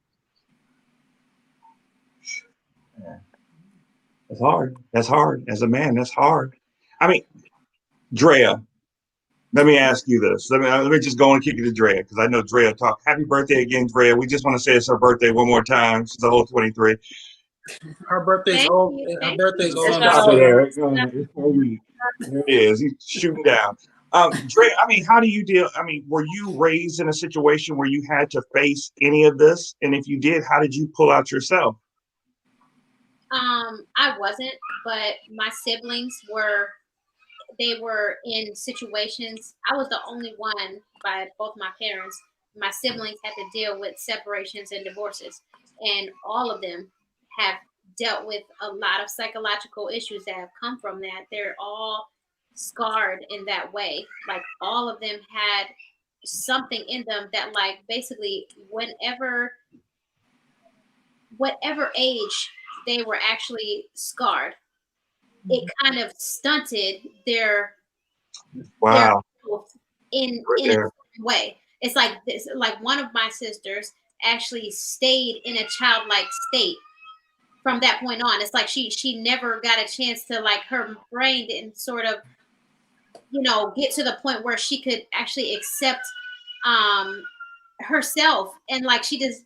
That's hard. That's hard. As a man, that's hard. I mean, Drea, let me ask you this. Let me just go and kick it to Drea because I know Drea talk. Happy birthday again, Drea. We just want to say it's her birthday one more time. She's a whole 23. Her birthday's Thank old. you. Her birthday's old. Stop it, Eric. There it is. He's shooting down. Drea, how do you deal? Were you raised in a situation where you had to face any of this? And if you did, how did you pull out yourself? I wasn't, but my siblings were in situations. I was the only one by both my parents. My siblings had to deal with separations and divorces, and all of them have dealt with a lot of psychological issues that have come from that. They're all scarred in that way. Like all of them had something in them that basically whatever age they were actually scarred, it kind of stunted their growth in a certain way. It's like this, like one of my sisters actually stayed in a childlike state from that point on. It's like she never got a chance to, her brain didn't sort of, get to the point where she could actually accept herself. And I just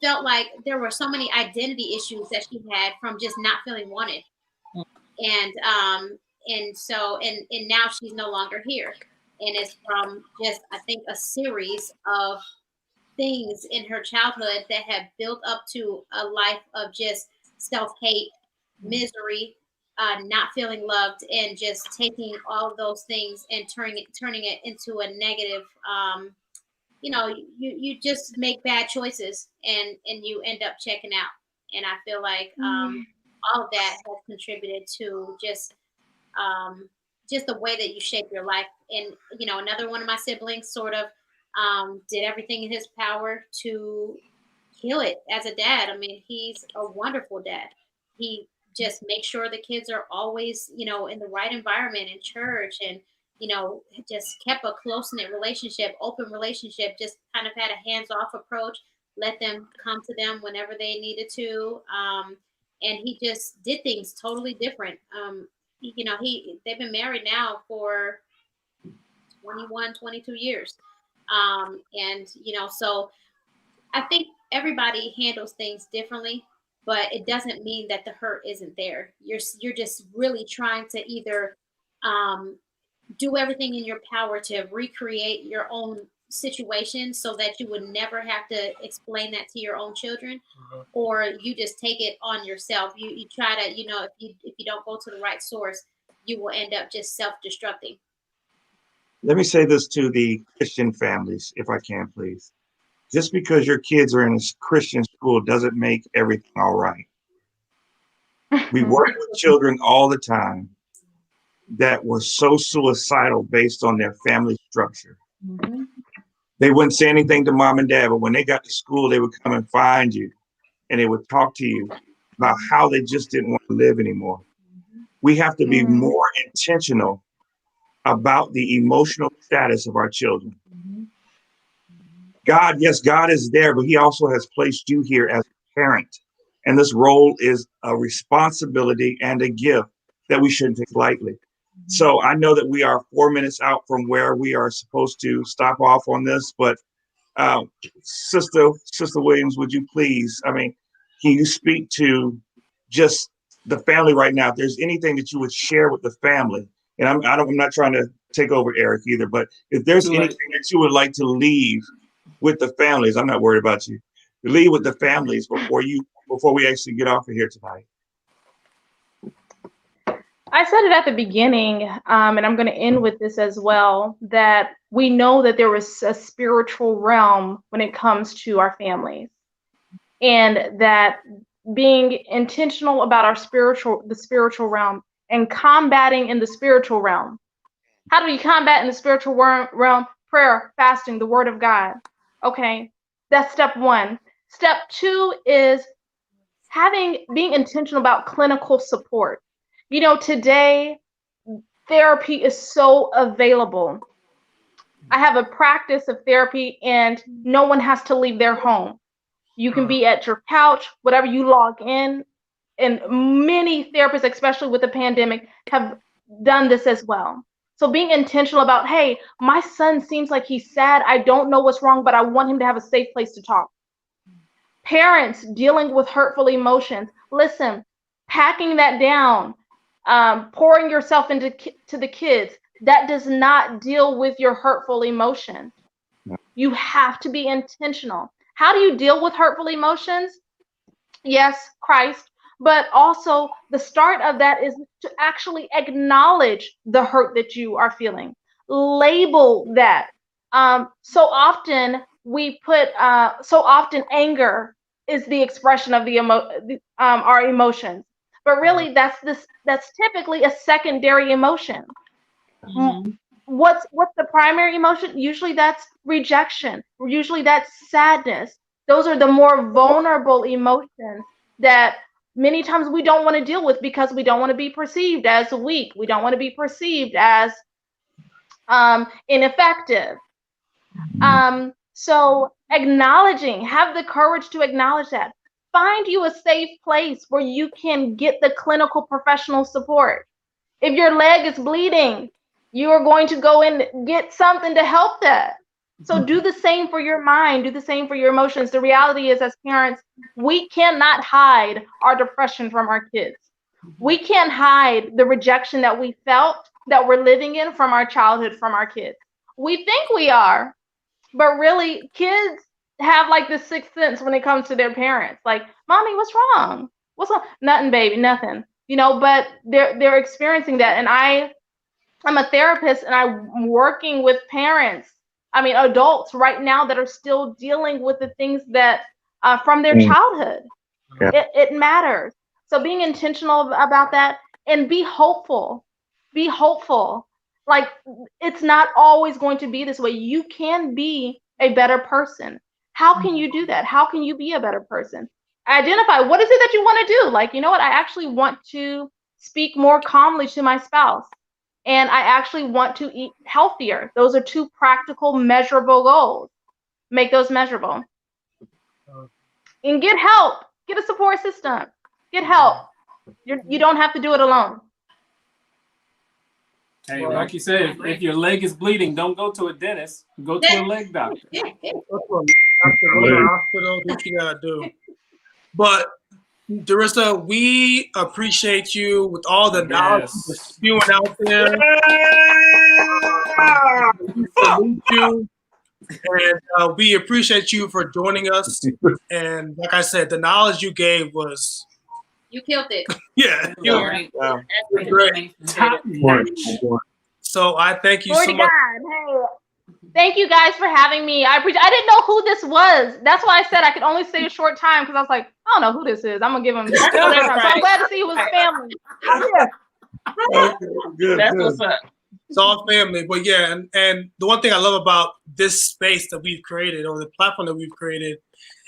felt like there were so many identity issues that she had from just not feeling wanted. And now she's no longer here. And it's from just, I think, a series of things in her childhood that have built up to a life of just self-hate, misery, not feeling loved, and just taking all of those things and turning it into a negative. You just make bad choices and you end up checking out. And I feel like all of that has contributed to just the way that you shape your life. And, another one of my siblings sort of did everything in his power to kill it as a dad. He's a wonderful dad. He just makes sure the kids are always, in the right environment in church, and just kept a close-knit relationship, open relationship, just kind of had a hands-off approach, let them come to them whenever they needed to. And he just did things totally different. They've been married now for 21, 22 years. So I think everybody handles things differently, but it doesn't mean that the hurt isn't there. You're just really trying to either do everything in your power to recreate your own situation so that you would never have to explain that to your own children, or you just take it on yourself. You try to, if you don't go to the right source, you will end up just self-destructing. Let me say this to the Christian families, if I can, please. Just because your kids are in a Christian school doesn't make everything all right. We work with children all the time that were so suicidal based on their family structure. Mm-hmm. They wouldn't say anything to mom and dad, but when they got to school, they would come and find you and they would talk to you about how they just didn't want to live anymore. We have to be more intentional about the emotional status of our children. God, yes, God is there, but he also has placed you here as a parent. And this role is a responsibility and a gift that we shouldn't take lightly. So I know that we are 4 minutes out from where we are supposed to stop off on this, but Sister Williams, would you please, can you speak to just the family right now? If there's anything that you would share with the family, and I'm not trying to take over Eric either, but if there's anything that you would like to leave with the families, I'm not worried about you. Leave with the families before we actually get off of here tonight. I said it at the beginning, and I'm going to end with this as well, that we know that there is a spiritual realm when it comes to our families, and that being intentional about the spiritual realm and combating in the spiritual realm. How do we combat in the spiritual realm? Prayer, fasting, the word of God. Okay, that's step one. Step two is being intentional about clinical support. Today, therapy is so available. I have a practice of therapy and no one has to leave their home. You can be at your couch, whatever you log in. And many therapists, especially with the pandemic, have done this as well. So being intentional about, hey, my son seems like he's sad. I don't know what's wrong, but I want him to have a safe place to talk. Parents dealing with hurtful emotions. Listen, packing that down. Pouring yourself into the kids, that does not deal with your hurtful emotion. You have to be intentional. How do you deal with hurtful emotions? Yes, Christ, but also the start of that is to actually acknowledge the hurt that you are feeling. Label that. So often anger is the expression of our emotions. But really, that's typically a secondary emotion. Mm-hmm. What's the primary emotion? Usually that's rejection. Usually that's sadness. Those are the more vulnerable emotions that many times we don't want to deal with because we don't want to be perceived as weak. We don't want to be perceived as ineffective. So have the courage to acknowledge that. Find you a safe place where you can get the clinical professional support. If your leg is bleeding, you are going to go and get something to help that. So do the same for your mind, do the same for your emotions. The reality is, as parents, we cannot hide our depression from our kids. We can't hide the rejection that we felt that we're living in from our childhood, from our kids. We think we are, but really kids have like this sixth sense when it comes to their parents. Like, mommy, what's wrong? What's wrong? Nothing, baby, nothing. But they're experiencing that. And I'm a therapist and I'm working with parents, adults right now that are still dealing with the things that from their childhood. Yeah. It matters. So being intentional about that and be hopeful. Be hopeful. Like, it's not always going to be this way. You can be a better person. How can you do that? How can you be a better person? Identify what is it that you want to do? Like, I actually want to speak more calmly to my spouse. And I actually want to eat healthier. Those are two practical, measurable goals. Make those measurable. And get help. Get a support system. Get help. You don't have to do it alone. Hey, like you said, if your leg is bleeding, don't go to a dentist. Go to a leg doctor. Go to the hospital, do what you gotta do. But Darissa, we appreciate you with all the knowledge you're spewing out there. We salute you And we appreciate you for joining us. And like I said, the knowledge you gave was, You killed it. yeah, Very Wow. great. top Point, notch. point. So I thank you Glory so to much. God. Hey, thank you guys for having me. I didn't know who this was. That's why I said I could only stay a short time because I was like, I don't know who this is. I'm gonna give him. So I'm glad to see it was family. Yeah. Good, That's good. what's up. It's all family. But yeah, and the one thing I love about this space that we've created, or the platform that we've created,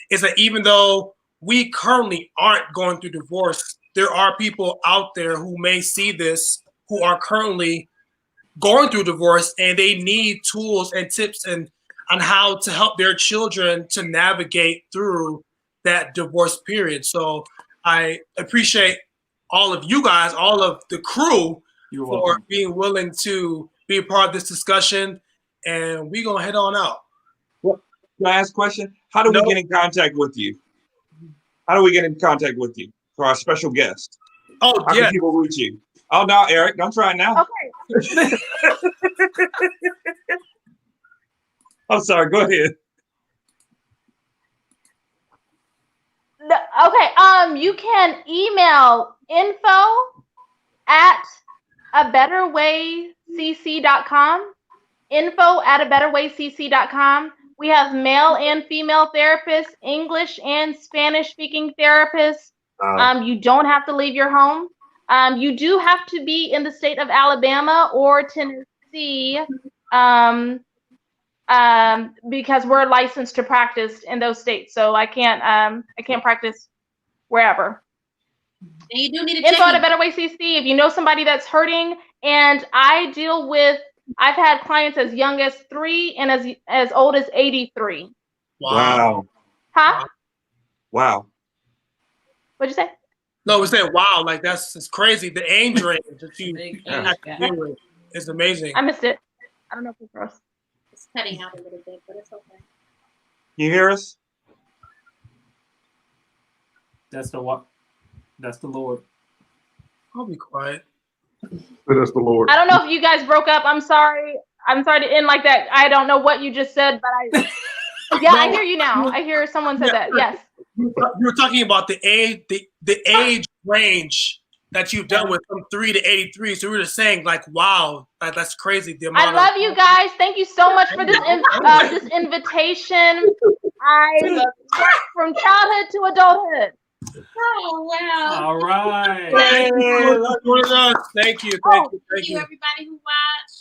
is that even though we currently aren't going through divorce, there are people out there who may see this who are currently going through divorce, and they need tools and tips and on how to help their children to navigate through that divorce period. So I appreciate all of you guys, all of the crew, You're for welcome. being willing to be a part of this discussion. And we're gonna head on out. Can I ask a question? How do No. we get in contact with you? How do we get in contact with you for our special guest? Oh How yeah, can people reach you? Oh, no, Eric, don't try it now. Okay. I'm sorry. Go ahead. Okay. You can email info@abetterwaycc.com. info@abetterwaycc.com. We have male and female therapists, English and Spanish speaking therapists. You don't have to leave your home. You do have to be in the state of Alabama or Tennessee, because we're licensed to practice in those states. So I can't practice wherever. And you do need to Info check. at Better Way CC. If you know somebody that's hurting, and I've had clients as young as 3 and as old as 83. wow. Huh? Wow. What'd you say? No, we said wow, like it's crazy. The age range that you Big have age to gap. deal with is amazing. I missed it. I don't know if it's for us. It's cutting out a little bit, but it's okay. You hear us? That's the what? That's the Lord. I'll be quiet. That's the Lord. I don't know if you guys broke up. I'm sorry. I'm sorry to end like that. I don't know what you just said, but yeah, I hear you now. I hear someone said that. Yes. You were talking about the age range that you've dealt with from 3 to 83. So we were just saying, like, wow, that's crazy. The I amount love you guys. Thank you so much for this this invitation. I from childhood to adulthood. Oh wow! All right. Thank you. Thank you. Thank you, everybody who watched.